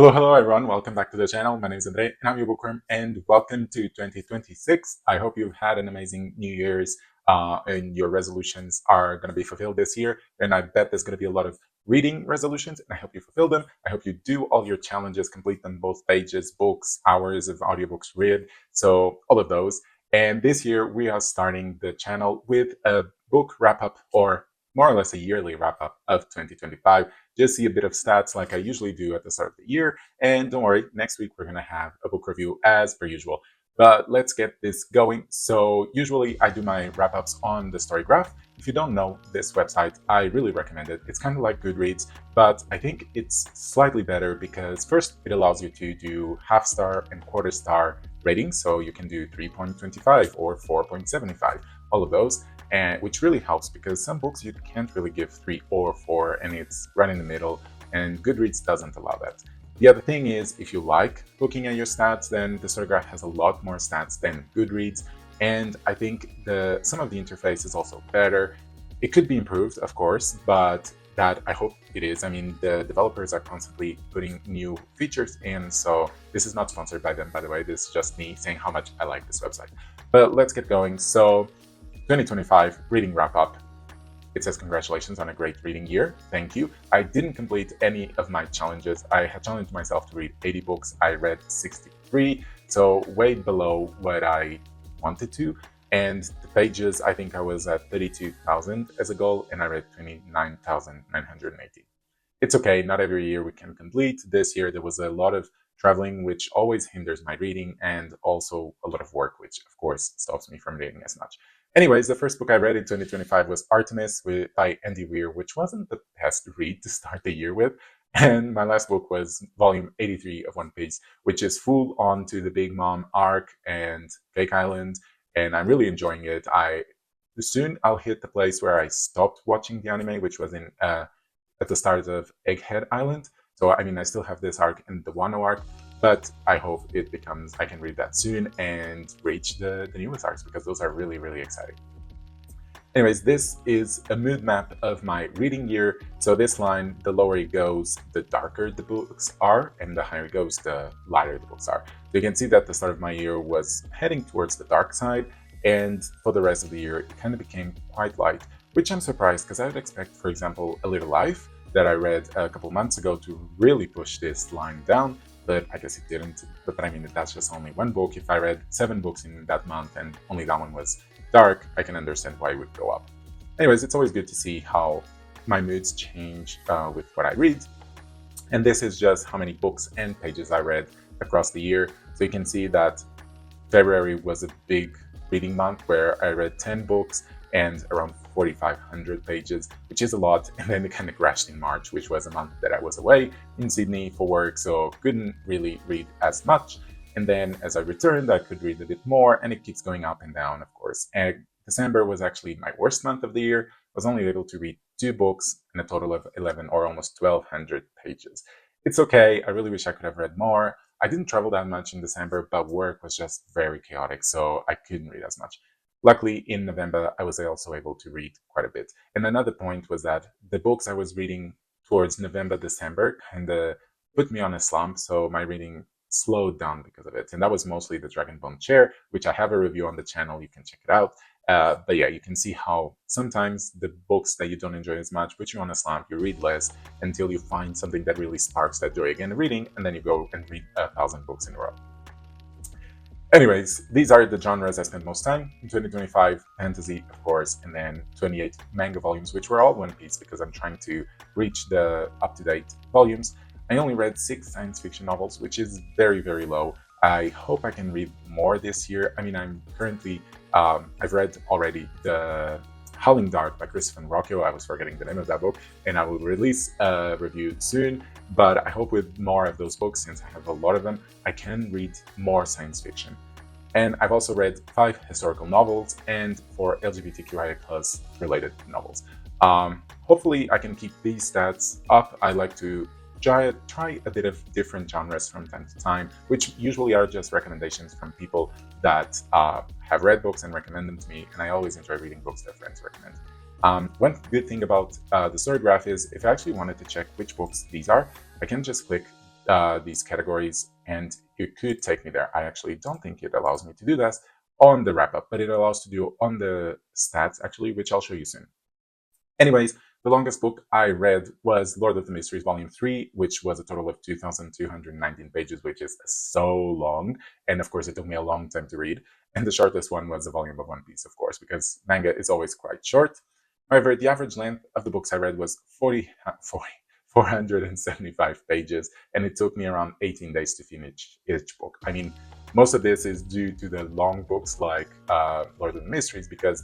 Hello everyone, welcome back to the channel. My name is Andre and I'm your bookworm, and welcome to 2026. I hope you've had an amazing New Year's and your resolutions are going to be fulfilled this year. And I bet there's going to be a lot of reading resolutions, and I hope you fulfill them. I hope you do all your challenges, complete them, both pages, books, hours of audiobooks read, so all of those. And this year we are starting the channel with a book wrap up, or more or less a yearly wrap up of 2025. Just see a bit of stats like I usually do at the start of the year. And don't worry, next week we're going to have a book review as per usual. But let's get this going. So usually I do my wrap-ups on the Storygraph. If you don't know this website, I really recommend it. It's kind of like Goodreads, but I think it's slightly better because first, it allows you to do half-star and quarter-star ratings. So you can do 3.25 or 4.75, all of those. And which really helps because some books you can't really give 3 or 4 and it's right in the middle, and Goodreads doesn't allow that. The other thing is, if you like looking at your stats, then the Storygraph has a lot more stats than Goodreads, and I think some of the interface is also better. It could be improved, of course, but that I hope it is. I mean, the developers are constantly putting new features in, so this is not sponsored by them, by the way. This is just me saying how much I like this website. But let's get going. So 2025 reading wrap up. It says congratulations on a great reading year. Thank you. I didn't complete any of my challenges. I had challenged myself to read 80 books. I read 63, so way below what I wanted to. And the pages, I think I was at 32,000 as a goal, and I read 29,980. It's okay, not every year we can complete. This year there was a lot of traveling, which always hinders my reading, and also a lot of work, which of course stops me from reading as much. Anyways, the first book I read in 2025 was Artemis by Andy Weir, which wasn't the best read to start the year with. And my last book was volume 83 of One Piece, which is full on to the Big Mom arc and Cake Island, and I'm really enjoying it. Soon I'll hit the place where I stopped watching the anime, which was in at the start of Egghead Island. So I mean, I still have this arc and the Wano arc, but I hope I can read that soon and reach the newest arcs, because those are really, really exciting. Anyways, this is a mood map of my reading year. So this line, the lower it goes, the darker the books are, and the higher it goes, the lighter the books are. So you can see that the start of my year was heading towards the dark side, and for the rest of the year, it kind of became quite light, which I'm surprised, because I would expect, for example, A Little Life, that I read a couple months ago, to really push this line down, but I guess it didn't. But I mean, that's just only one book. If I read 7 books in that month and only that one was dark, I can understand why it would go up. Anyways, it's always good to see how my moods change with what I read. And this is just how many books and pages I read across the year. So you can see that February was a big reading month where I read 10 books and around 4,500 pages, which is a lot. And then it kind of crashed in March, which was a month that I was away in Sydney for work, so couldn't really read as much. And then as I returned, I could read a bit more, and it keeps going up and down, of course. And December was actually my worst month of the year. I was only able to read 2 books and a total of 11 or almost 1,200 pages. It's okay. I really wish I could have read more. I didn't travel that much in December, but work was just very chaotic, so I couldn't read as much. Luckily, in November, I was also able to read quite a bit. And another point was that the books I was reading towards November, December kind of put me on a slump, so my reading slowed down because of it. And that was mostly the Dragonbone Chair, which I have a review on the channel. You can check it out. But yeah, you can see how sometimes the books that you don't enjoy as much put you on a slump. You read less until you find something that really sparks that joy again reading, and then you go and read 1,000 books in a row. Anyways, these are the genres I spent most time in 2025. Fantasy, of course, and then 28 manga volumes, which were all One Piece, because I'm trying to reach the up-to-date volumes. I only read 6 science fiction novels, which is very, very low. I hope I can read more this year. I mean, I'm currently, I've read already the Howling Dark by Christopher Rocchio. I was forgetting the name of that book, and I will release a review soon. But I hope with more of those books, since I have a lot of them, I can read more science fiction. And I've also read 5 historical novels and 4 LGBTQIA+ related novels. Hopefully I can keep these stats up. I like to try a bit of different genres from time to time, which usually are just recommendations from people that have read books and recommend them to me, and I always enjoy reading books that friends recommend. One good thing about the Storygraph is, if I actually wanted to check which books these are, I can just click these categories, and it could take me there. I actually don't think it allows me to do that on the wrap up, but it allows to do on the stats actually, which I'll show you soon. Anyways, the longest book I read was Lord of the Mysteries Volume 3, which was a total of 2,219 pages, which is so long. And of course, it took me a long time to read. And the shortest one was a volume of One Piece, of course, because manga is always quite short. However, the average length of the books I read was 475 pages, and it took me around 18 days to finish each book. I mean, most of this is due to the long books like Lord of the Mysteries, because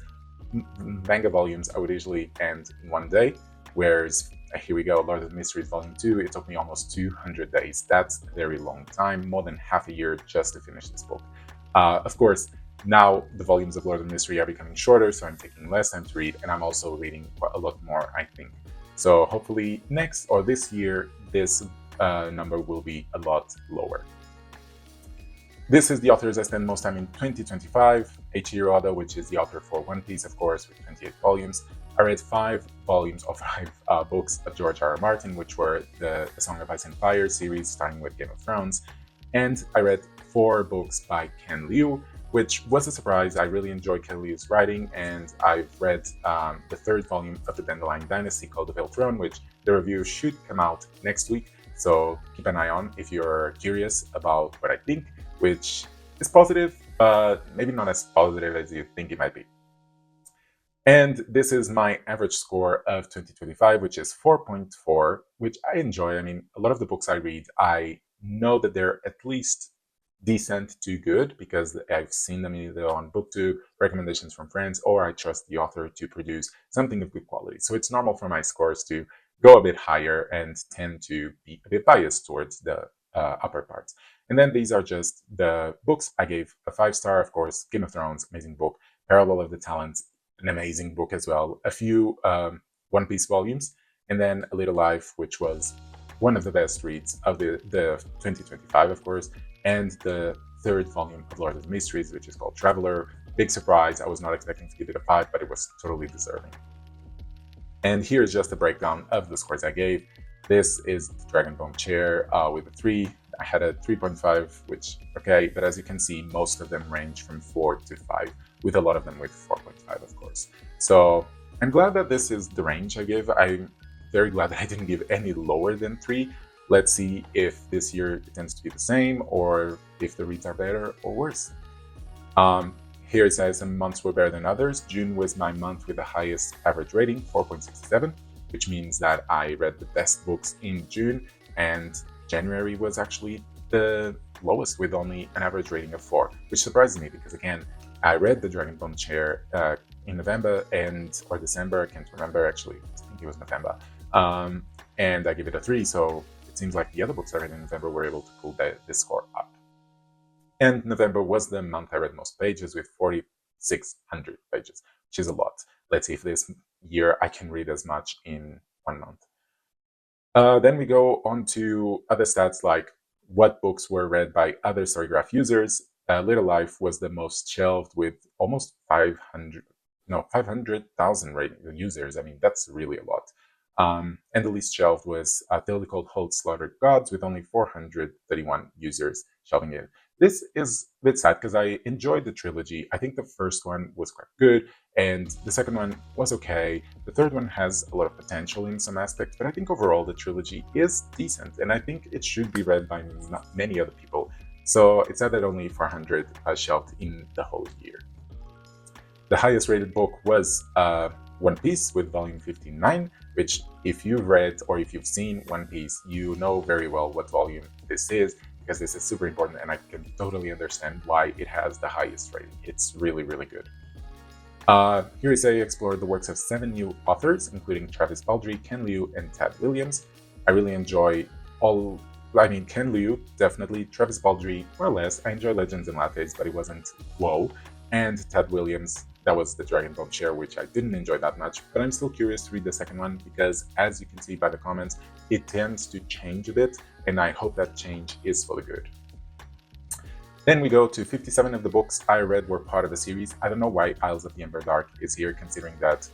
manga volumes I would usually end in one day, whereas here we go, Lord of the Mysteries Volume 2, it took me almost 200 days. That's a very long time, more than half a year just to finish this book. Of course, now the volumes of Lord of the Mystery are becoming shorter, so I'm taking less time to read, and I'm also reading quite a lot more, I think. So hopefully next or this year, this number will be a lot lower. This is the authors I spent most time in 2025. Eiichiro Oda, which is the author for One Piece, of course, with 28 volumes. I read 5 volumes of 5 books of George R.R. Martin, which were the Song of Ice and Fire series, starting with Game of Thrones. And I read 4 books by Ken Liu, which was a surprise. I really enjoy Ken Liu's writing, and I've read the 3rd volume of the Dandelion Dynasty called The Veiled Throne, which the review should come out next week. So keep an eye on if you're curious about what I think, which is positive, but maybe not as positive as you think it might be. And this is my average score of 2025, which is 4.4, which I enjoy. I mean, a lot of the books I read, I know that they're at least decent to good because I've seen them either on booktube, recommendations from friends, or I trust the author to produce something of good quality. So it's normal for my scores to go a bit higher and tend to be a bit biased towards the upper parts. And then these are just the books I gave a 5-star. Of course, Game of Thrones, amazing book. Parable of the Talents, an amazing book as well. A few One Piece volumes, and then A Little Life, which was one of the best reads of the 2025, of course, and the 3rd volume of Lord of the Mysteries, which is called Traveler. Big surprise. I was not expecting to give it a 5, but it was totally deserving. And here is just a breakdown of the scores I gave. This is the Dragon Bone Chair with a 3. I had a 3.5, which, okay, but as you can see, most of them range from 4 to 5, with a lot of them with 4.5, of course. So I'm glad that this is the range I give. I'm very glad that I didn't give any lower than 3. Let's see if this year it tends to be the same, or if the reads are better or worse. Here it says some months were better than others. June was my month with the highest average rating, 4.67, which means that I read the best books in June, and January was actually the lowest with only an average rating of 4, which surprises me because, again, I read the Dragon Bone Chair in November or December, I can't remember actually, I think it was November, and I give it a 3, so it seems like the other books I read in November were able to pull this score up. And November was the month I read most pages with 4,600 pages, which is a lot. Let's see if this year I can read as much in 1 month. Then we go on to other stats like what books were read by other Storygraph users. Little Life was the most shelved with almost 500,000 users. I mean, that's really a lot. And the least shelved was a tale called Hold Slaughtered Gods with only 431 users shelving it. This is a bit sad because I enjoyed the trilogy. I think the first one was quite good, and the second one was okay. The third one has a lot of potential in some aspects, but I think overall the trilogy is decent, and I think it should be read by not many other people. So it's sad that only 400 shelved in the whole year. The highest rated book was One Piece with volume 59, which if you've read or if you've seen One Piece, you know very well what volume this is, because this is super important, and I can totally understand why it has the highest rating. It's really, really good. Here is I explored the works of 7 new authors, including Travis Baldree, Ken Liu, and Tad Williams. I really enjoy Ken Liu, definitely. Travis Baldree, more or less. I enjoy Legends and Lattes, but it wasn't whoa. And Tad Williams, that was the Dragon Bone Chair, which I didn't enjoy that much, but I'm still curious to read the second one because, as you can see by the comments, it tends to change a bit, and I hope that change is for the good. Then we go to 57 of the books I read were part of a series. I don't know why Isles of the Ember Dark is here, considering that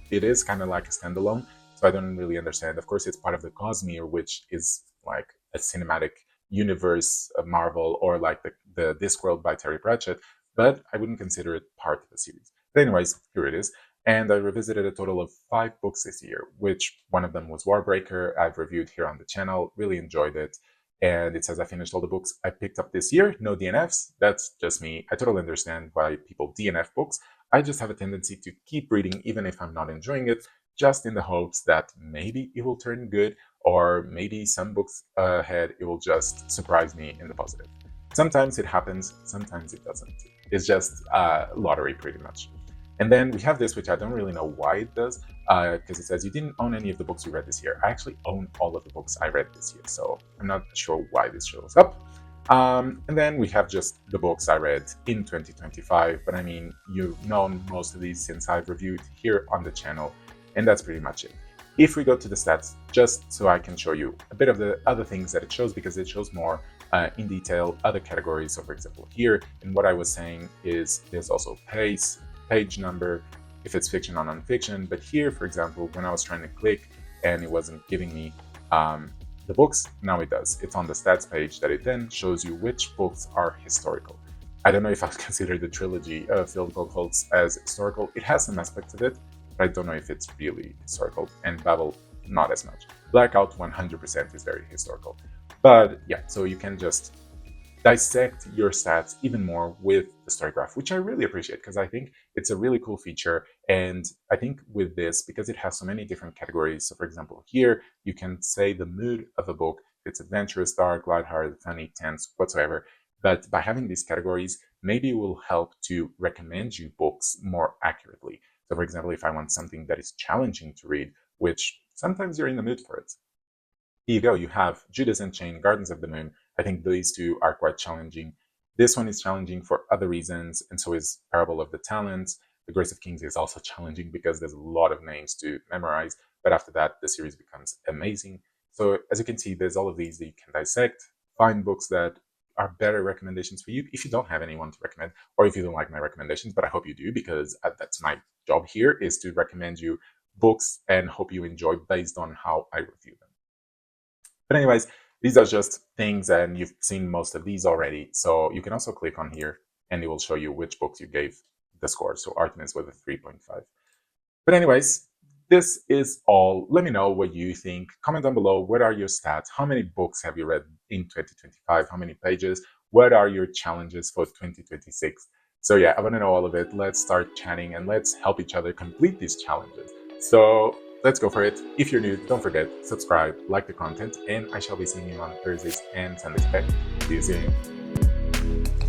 it is kind of like a standalone, so I don't really understand. Of course, it's part of the Cosmere, which is like a cinematic universe of Marvel or like the Discworld by Terry Pratchett, but I wouldn't consider it part of the series. But anyways, here it is. And I revisited a total of 5 books this year, which one of them was Warbreaker. I've reviewed here on the channel, really enjoyed it. And it says I finished all the books I picked up this year. No DNFs. That's just me. I totally understand why people DNF books. I just have a tendency to keep reading even if I'm not enjoying it, just in the hopes that maybe it will turn good, or maybe some books ahead it will just surprise me in the positive. Sometimes it happens, sometimes it doesn't. It's just lottery pretty much. And then we have this, which I don't really know why it does, because it says you didn't own any of the books you read this year. I actually own all of the books I read this year, so I'm not sure why this shows up. And then we have just the books I read in 2025, but I mean, you've known most of these since I've reviewed here on the channel, and that's pretty much it. If we go to the stats, just so I can show you a bit of the other things that it shows, because it shows more in detail other categories. So for example, here, and what I was saying is there's also pace, page number, if it's fiction or non-fiction. But here, for example, when I was trying to click and it wasn't giving me the books, now it does. It's on the stats page that it then shows you which books are historical. I don't know if I'd consider the trilogy of Philip Goldholz as historical. It has some aspects of it, but I don't know if it's really historical, and Babel, not as much. Blackout 100% is very historical. But yeah, so you can just dissect your stats even more with the story graph, which I really appreciate because I think it's a really cool feature. And I think with this, because it has so many different categories, so for example, here you can say the mood of a book, if it's adventurous, dark, lighthearted, funny, tense, whatsoever. But by having these categories, maybe it will help to recommend you books more accurately. So for example, if I want something that is challenging to read, which sometimes you're in the mood for it, here you go, you have Judas Unchained, Gardens of the Moon. I think these two are quite challenging. This one is challenging for other reasons, and so is Parable of the Talents. The Grace of Kings is also challenging because there's a lot of names to memorize, but after that, the series becomes amazing. So as you can see, there's all of these that you can dissect, find books that are better recommendations for you if you don't have anyone to recommend, or if you don't like my recommendations, but I hope you do, because that's my job here, is to recommend you books and hope you enjoy based on how I review them. But anyways, these are just things, and you've seen most of these already. So you can also click on here and it will show you which books you gave the score. So Artemis with a 3.5. But anyways, this is all. Let me know what you think. Comment down below. What are your stats? How many books have you read in 2025? How many pages? What are your challenges for 2026? So yeah, I want to know all of it. Let's start chatting and let's help each other complete these challenges. So let's go for it. If you're new, don't forget, subscribe, like the content, and I shall be seeing you on Thursdays and Sundays. Okay? See you soon.